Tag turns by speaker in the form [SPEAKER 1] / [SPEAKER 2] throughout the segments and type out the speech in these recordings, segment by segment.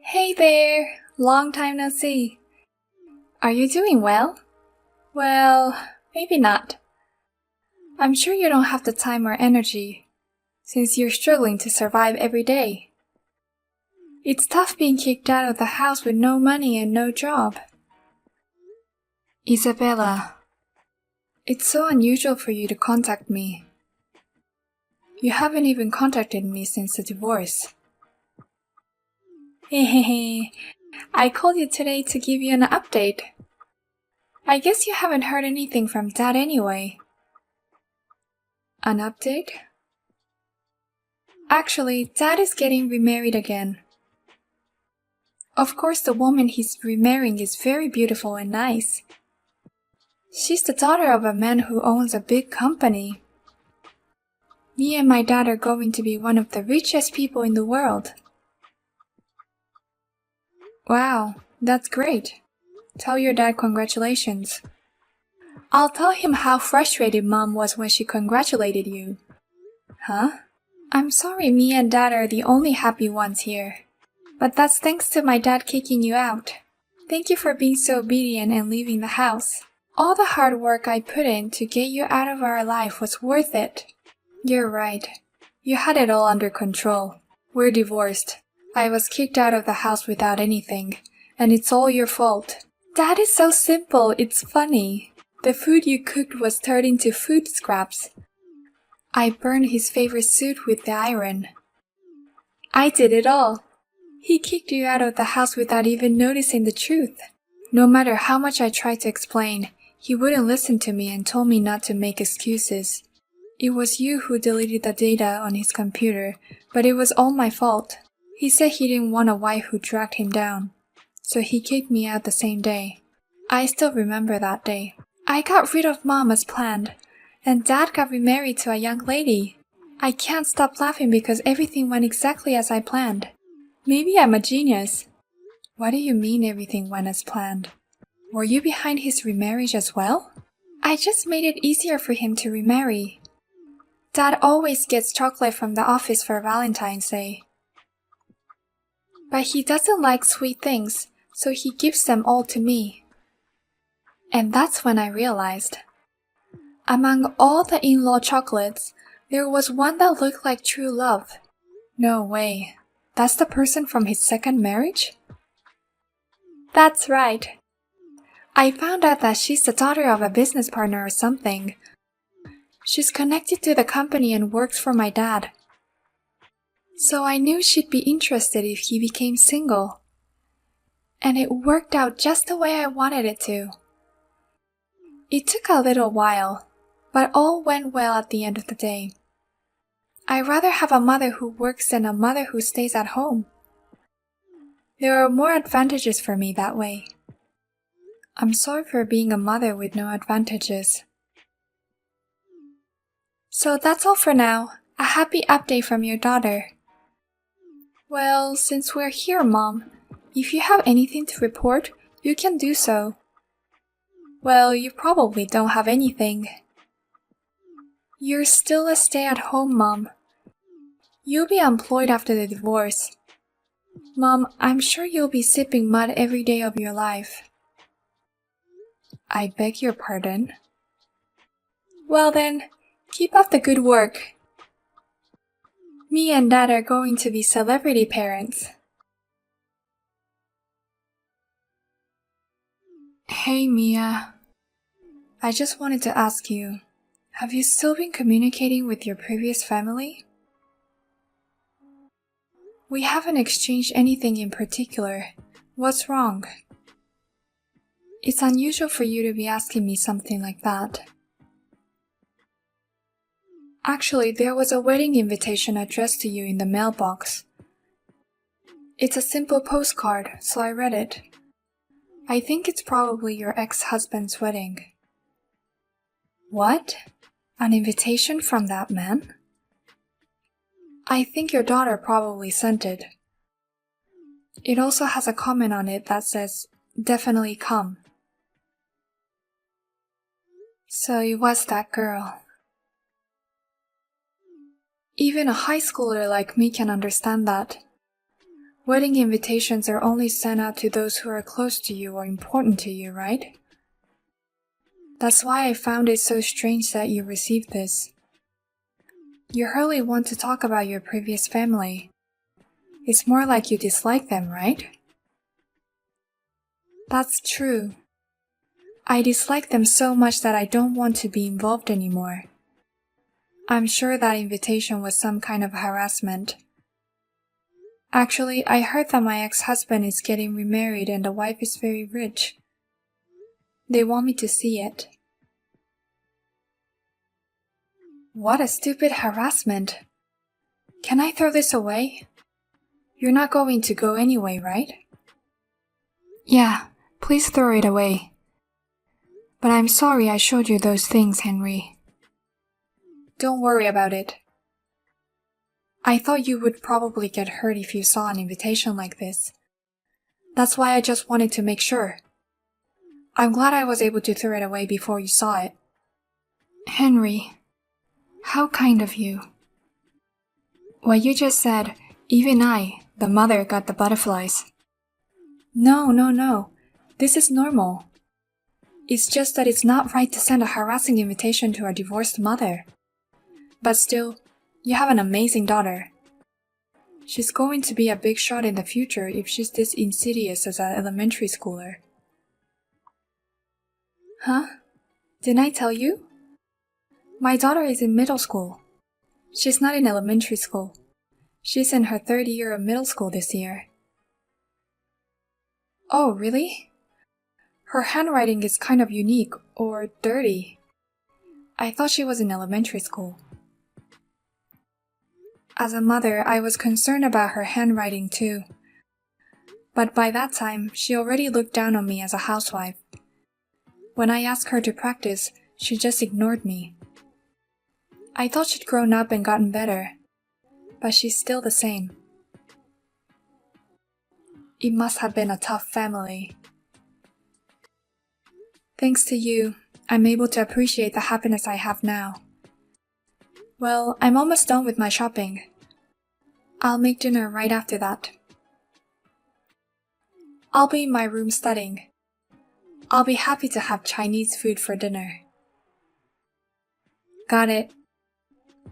[SPEAKER 1] Hey there! Long time no see. Are you doing well? Well, maybe not. I'm sure you don't have the time or energy, since you're struggling to survive every day. It's tough being kicked out of the house with no money and no job. Isabella, it's so unusual for you to contact me. You haven't even contacted me since the divorce. Hehehe, I called you today to give you an update. I guess you haven't heard anything from Dad anyway. An update? Actually, Dad is getting remarried again. Of course, the woman he's remarrying is very beautiful and nice. She's the daughter of a man who owns a big company. Me and my dad are going to be one of the richest people in the world. Wow, that's great. Tell your dad congratulations. I'll tell him how frustrated Mom was when she congratulated you. Huh? I'm sorry me and Dad are the only happy ones here. But that's thanks to my dad kicking you out. Thank you for being so obedient and leaving the house. All the hard work I put in to get you out of our life was worth it. You're right. You had it all under control. We're divorced. I was kicked out of the house without anything, and it's all your fault. Dad is so simple, it's funny. The food you cooked was turned into food scraps. I burned his favorite suit with the iron. I did it all. He kicked you out of the house without even noticing the truth. No matter how much I tried to explain, he wouldn't listen to me and told me not to make excuses. It was you who deleted the data on his computer, but it was all my fault. He said he didn't want a wife who dragged him down, so he kicked me out the same day. I still remember that day. I got rid of Mom as planned, and Dad got remarried to a young lady. I can't stop laughing because everything went exactly as I planned. Maybe I'm a genius. What do you mean everything went as planned? Were you behind his remarriage as well? I just made it easier for him to remarry. Dad always gets chocolate from the office for Valentine's Day. But he doesn't like sweet things, so he gives them all to me. And that's when I realized. Among all the in-law chocolates, there was one that looked like true love. No way. That's the person from his second marriage? That's right. I found out that she's the daughter of a business partner or something. She's connected to the company and works for my dad. So I knew she'd be interested if he became single. And it worked out just the way I wanted it to. It took a little while, but all went well at the end of the day. I'd rather have a mother who works than a mother who stays at home. There are more advantages for me that way. I'm sorry for being a mother with no advantages. So that's all for now. A happy update from your daughter. Well, since we're here, Mom, if you have anything to report, you can do so. Well, you probably don't have anything. You're still a stay-at-home mom. You'll be employed after the divorce. Mom, I'm sure you'll be sipping mud every day of your life. I beg your pardon? Well then, keep up the good work. Me and Dad are going to be celebrity parents. Hey Mia. I just wanted to ask you, have you still been communicating with your previous family? We haven't exchanged anything in particular. What's wrong? It's unusual for you to be asking me something like that. Actually, there was a wedding invitation addressed to you in the mailbox. It's a simple postcard, so I read it. I think it's probably your ex-husband's wedding. What? An invitation from that man? I think your daughter probably sent it. It also has a comment on it that says, "Definitely come." So it was that girl. Even a high schooler like me can understand that. Wedding invitations are only sent out to those who are close to you or important to you, right? That's why I found it so strange that you received this. You hardly want to talk about your previous family. It's more like you dislike them, right? That's true. I dislike them so much that I don't want to be involved anymore. I'm sure that invitation was some kind of harassment. Actually, I heard that my ex-husband is getting remarried and the wife is very rich. They want me to see it. What a stupid harassment. Can I throw this away? You're not going to go anyway, right? Yeah, please throw it away. But I'm sorry I showed you those things, Henry. Don't worry about it. I thought you would probably get hurt if you saw an invitation like this. That's why I just wanted to make sure. I'm glad I was able to throw it away before you saw it. Henry, how kind of you. What you just said, even I, the mother, got the butterflies. No. This is normal. It's just that it's not right to send a harassing invitation to a divorced mother. But still, you have an amazing daughter. She's going to be a big shot in the future if she's this insidious as an elementary schooler. Huh? Didn't I tell you? My daughter is in middle school. She's not in elementary school. She's in her third year of middle school this year. Oh, really? Her handwriting is kind of unique, or dirty. I thought she was in elementary school. As a mother, I was concerned about her handwriting too. But by that time, she already looked down on me as a housewife. When I asked her to practice, she just ignored me. I thought she'd grown up and gotten better, but she's still the same. It must have been a tough family. Thanks to you, I'm able to appreciate the happiness I have now. Well, I'm almost done with my shopping. I'll make dinner right after that. I'll be in my room studying. I'll be happy to have Chinese food for dinner. Got it.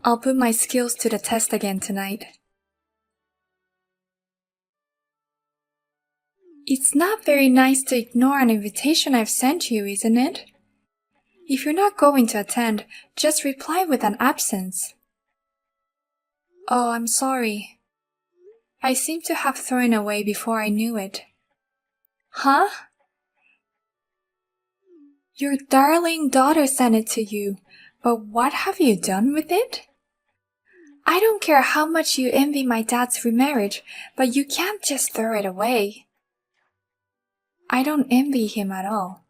[SPEAKER 1] I'll put my skills to the test again tonight. It's not very nice to ignore an invitation I've sent you, isn't it? If you're not going to attend, just reply with an absence. Oh, I'm sorry. I seem to have thrown away before I knew it. Huh? Your darling daughter sent it to you, but what have you done with it? I don't care how much you envy my dad's remarriage, but you can't just throw it away. I don't envy him at all.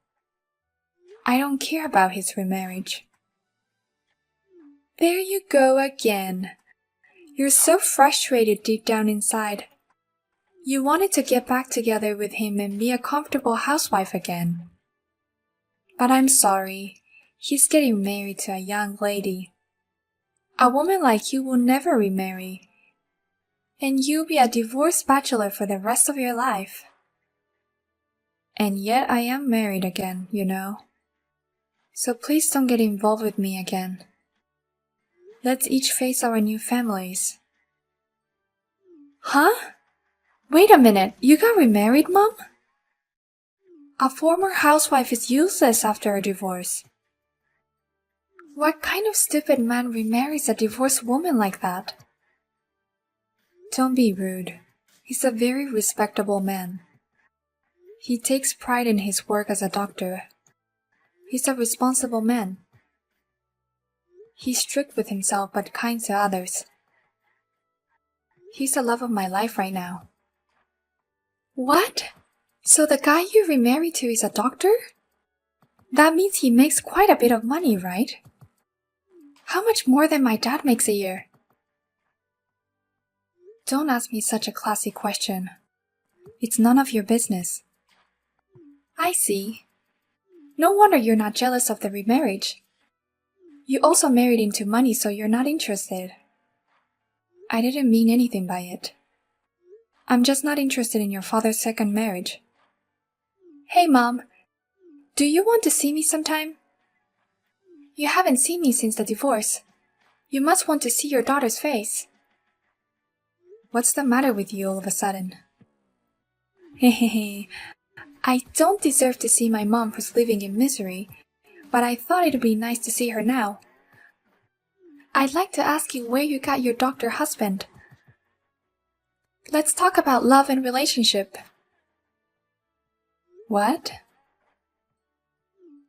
[SPEAKER 1] I don't care about his remarriage. There you go again. You're so frustrated deep down inside. You wanted to get back together with him and be a comfortable housewife again. But I'm sorry, he's getting married to a young lady. A woman like you will never remarry. And you'll be a divorced bachelor for the rest of your life. And yet I am married again, you know. So please don't get involved with me again. Let's each face our new families. Huh? Wait a minute, you got remarried, Mom? A former housewife is useless after a divorce. What kind of stupid man remarries a divorced woman like that? Don't be rude. He's a very respectable man. He takes pride in his work as a doctor. He's a responsible man. He's strict with himself but kind to others. He's the love of my life right now. What? So the guy you remarried to is a doctor? That means he makes quite a bit of money, right? How much more than my dad makes a year? Don't ask me such a classy question. It's none of your business. I see. No wonder you're not jealous of the remarriage. You also married into money, so you're not interested. I didn't mean anything by it. I'm just not interested in your father's second marriage. Hey, Mom. Do you want to see me sometime? You haven't seen me since the divorce. You must want to see your daughter's face. What's the matter with you all of a sudden? Hehehe. I don't deserve to see my mom who's living in misery, but I thought it'd be nice to see her now. I'd like to ask you where you got your doctor husband. Let's talk about love and relationship. What?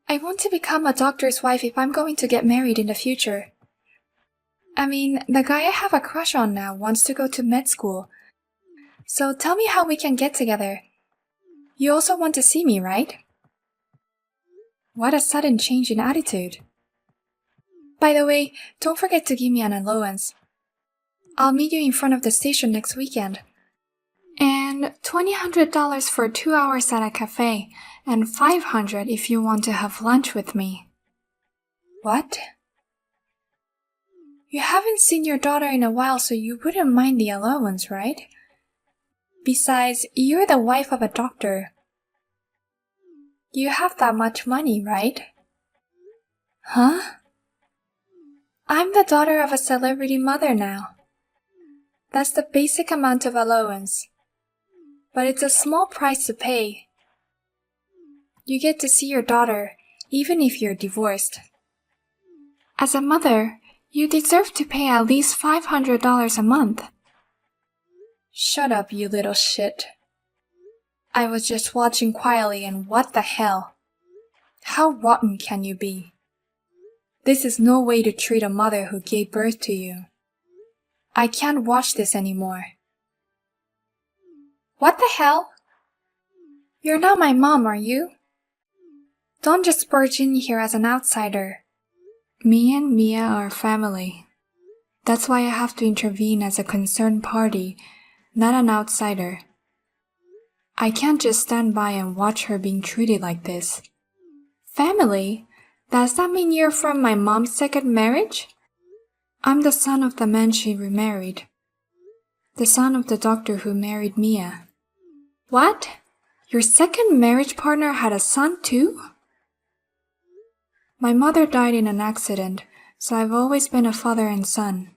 [SPEAKER 1] I want to become a doctor's wife if I'm going to get married in the future. I mean, the guy I have a crush on now wants to go to med school. So tell me how we can get together. You also want to see me, right? What a sudden change in attitude. By the way, don't forget to give me an allowance. I'll meet you in front of the station next weekend. And $200 for 2 hours at a cafe, and $500 if you want to have lunch with me. What? You haven't seen your daughter in a while, so you wouldn't mind the allowance, right? Besides, you're the wife of a doctor. You have that much money, right? Huh? I'm the daughter of a celebrity mother now. That's the basic amount of allowance. But it's a small price to pay. You get to see your daughter, even if you're divorced. As a mother, you deserve to pay at least $500 a month. Shut up, you little shit. I was just watching quietly and what the hell? How rotten can you be? This is no way to treat a mother who gave birth to you. I can't watch this anymore. What the hell? You're not my mom, are you? Don't just barge in here as an outsider. Me and Mia are family. That's why I have to intervene as a concerned party, not an outsider. I can't just stand by and watch her being treated like this. Family? Does that mean you're from my mom's second marriage? I'm the son of the man she remarried. The son of the doctor who married Mia. What? Your second marriage partner had a son too? My mother died in an accident, so I've always been a father and son.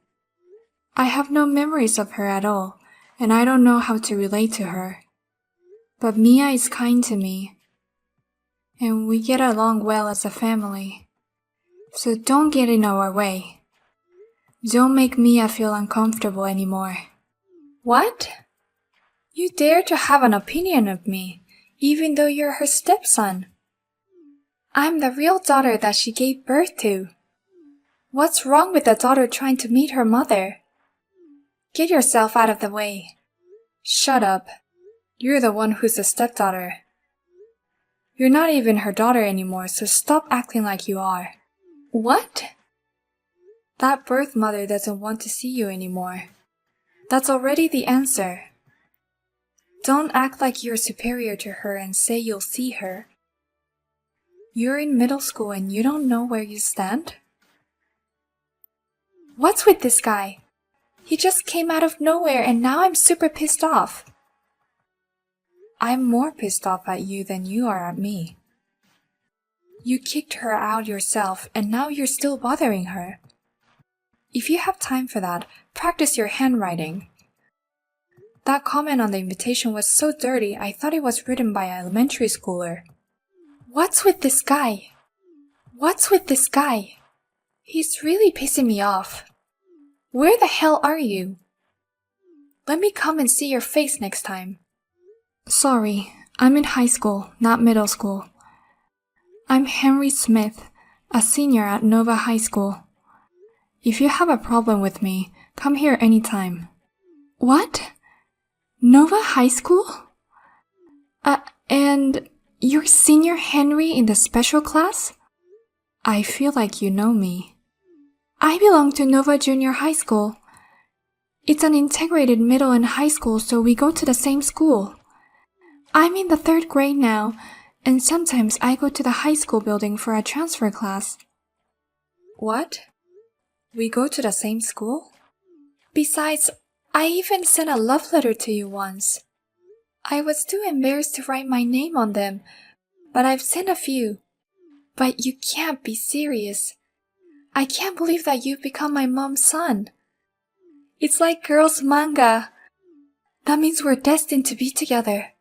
[SPEAKER 1] I have no memories of her at all, and I don't know how to relate to her. But Mia is kind to me, and we get along well as a family. So don't get in our way. Don't make Mia feel uncomfortable anymore. What? You dare to have an opinion of me, even though you're her stepson. I'm the real daughter that she gave birth to. What's wrong with a daughter trying to meet her mother? Get yourself out of the way. Shut up. You're the one who's the stepdaughter. You're not even her daughter anymore, so stop acting like you are. What? That birth mother doesn't want to see you anymore. That's already the answer. Don't act like you're superior to her and say you'll see her. You're in middle school and you don't know where you stand? What's with this guy? He just came out of nowhere and now I'm super pissed off. I'm more pissed off at you than you are at me. You kicked her out yourself and now you're still bothering her. If you have time for that, practice your handwriting. That comment on the invitation was so dirty, I thought it was written by an elementary schooler. What's with this guy? What's with this guy? He's really pissing me off. Where the hell are you? Let me come and see your face next time. Sorry, I'm in high school, not middle school. I'm Henry Smith, a senior at Nova High School. If you have a problem with me, come here anytime. What? Nova High School? And you're Senior Henry in the special class? I feel like you know me. I belong to Nova Junior High School. It's an integrated middle and high school, so we go to the same school. I'm in the 3rd grade now, and sometimes I go to the high school building for a transfer class. What? We go to the same school? Besides, I even sent a love letter to you once. I was too embarrassed to write my name on them, but I've sent a few. But you can't be serious. I can't believe that you've become my mom's son. It's like girls' manga. That means we're destined to be together.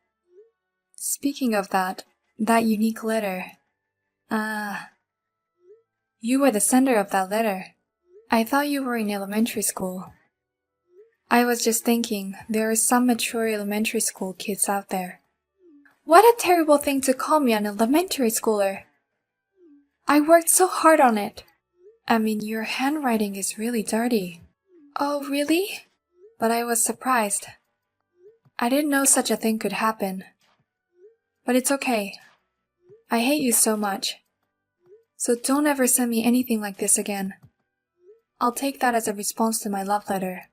[SPEAKER 1] Speaking of that unique letter. You were the sender of that letter. I thought you were in elementary school. I was just thinking, there are some mature elementary school kids out there. What a terrible thing to call me an elementary schooler. I worked so hard on it. I mean, your handwriting is really dirty. Oh, really? But I was surprised. I didn't know such a thing could happen. But it's okay. I hate you so much. So don't ever send me anything like this again. I'll take that as a response to my love letter.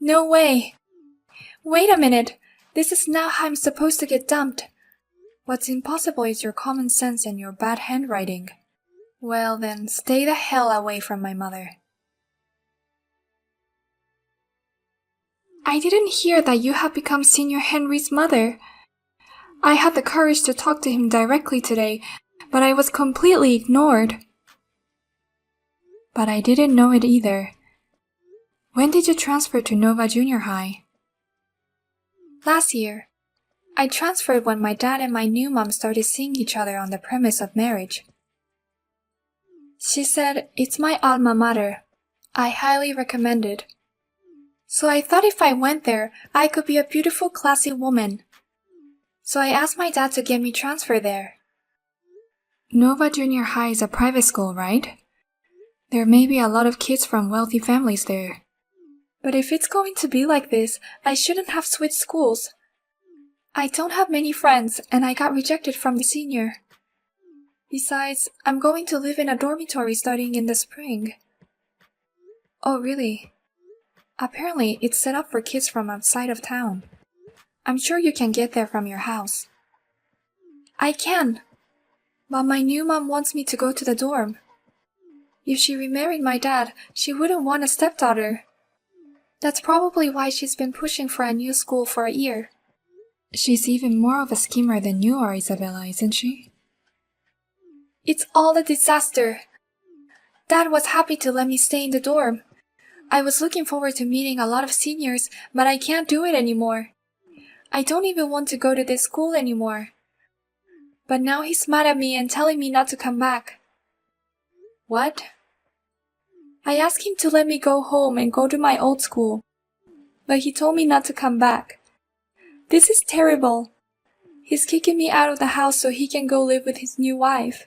[SPEAKER 1] No way! Wait a minute! This is not how I'm supposed to get dumped. What's impossible is your common sense and your bad handwriting. Well then, stay the hell away from my mother. I didn't hear that you have become Senior Henry's mother. I had the courage to talk to him directly today, but I was completely ignored. But I didn't know it either. When did you transfer to Nova Junior High? Last year. I transferred when my dad and my new mom started seeing each other on the premise of marriage. She said, it's my alma mater. I highly recommend it. So I thought if I went there, I could be a beautiful, classy woman. So I asked my dad to get me transferred there. Nova Junior High is a private school, right? There may be a lot of kids from wealthy families there. But if it's going to be like this, I shouldn't have switched schools. I don't have many friends, and I got rejected from the senior. Besides, I'm going to live in a dormitory starting in the spring. Oh, really? Apparently, it's set up for kids from outside of town. I'm sure you can get there from your house. I can. But my new mom wants me to go to the dorm. If she remarried my dad, she wouldn't want a stepdaughter. That's probably why she's been pushing for a new school for a year. She's even more of a schemer than you are, Isabella, isn't she? It's all a disaster. Dad was happy to let me stay in the dorm. I was looking forward to meeting a lot of seniors, but I can't do it anymore. I don't even want to go to this school anymore. But now he's mad at me and telling me not to come back. What? I asked him to let me go home and go to my old school, but he told me not to come back. This is terrible. He's kicking me out of the house so he can go live with his new wife.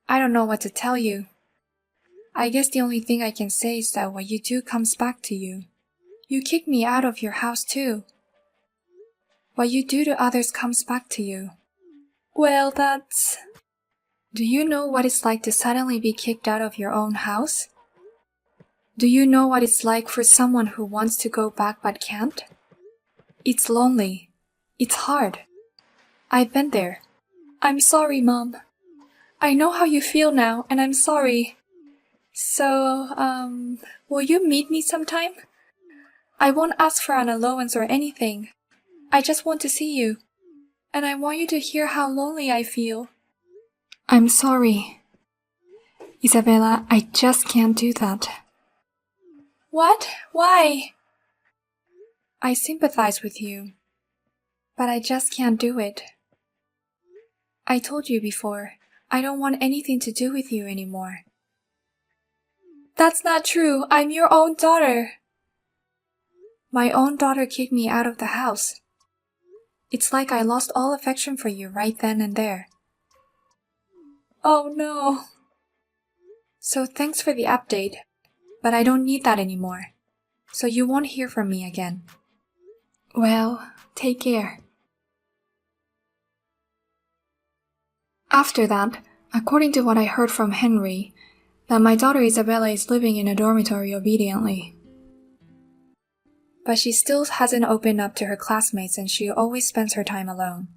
[SPEAKER 1] I don't know what to tell you. I guess the only thing I can say is that what you do comes back to you. You kick me out of your house too. What you do to others comes back to you. Well, that's... Do you know what it's like to suddenly be kicked out of your own house? Do you know what it's like for someone who wants to go back but can't? It's lonely. It's hard. I've been there. I'm sorry, Mom. I know how you feel now, and I'm sorry. So, will you meet me sometime? I won't ask for an allowance or anything. I just want to see you. And I want you to hear how lonely I feel. I'm sorry. Isabella, I just can't do that. What? Why? I sympathize with you, but I just can't do it. I told you before, I don't want anything to do with you anymore. That's not true. I'm your own daughter. My own daughter kicked me out of the house. It's like I lost all affection for you right then and there. Oh no. So thanks for the update, but I don't need that anymore. So you won't hear from me again. Well, take care. After that, according to what I heard from Henry, that my daughter Isabella is living in a dormitory obediently. But she still hasn't opened up to her classmates and she always spends her time alone.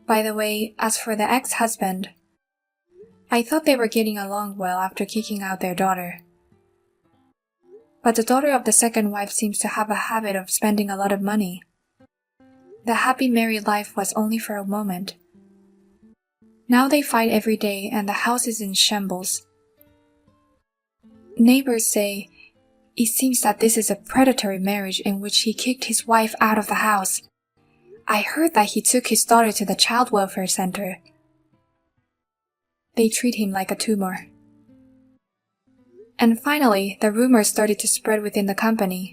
[SPEAKER 1] By the way, as for the ex-husband, I thought they were getting along well after kicking out their daughter. But the daughter of the second wife seems to have a habit of spending a lot of money. The happy married life was only for a moment. Now they fight every day and the house is in shambles. Neighbors say, it seems that this is a predatory marriage in which he kicked his wife out of the house. I heard that he took his daughter to the child welfare center. They treat him like a tumor. And finally, the rumors started to spread within the company.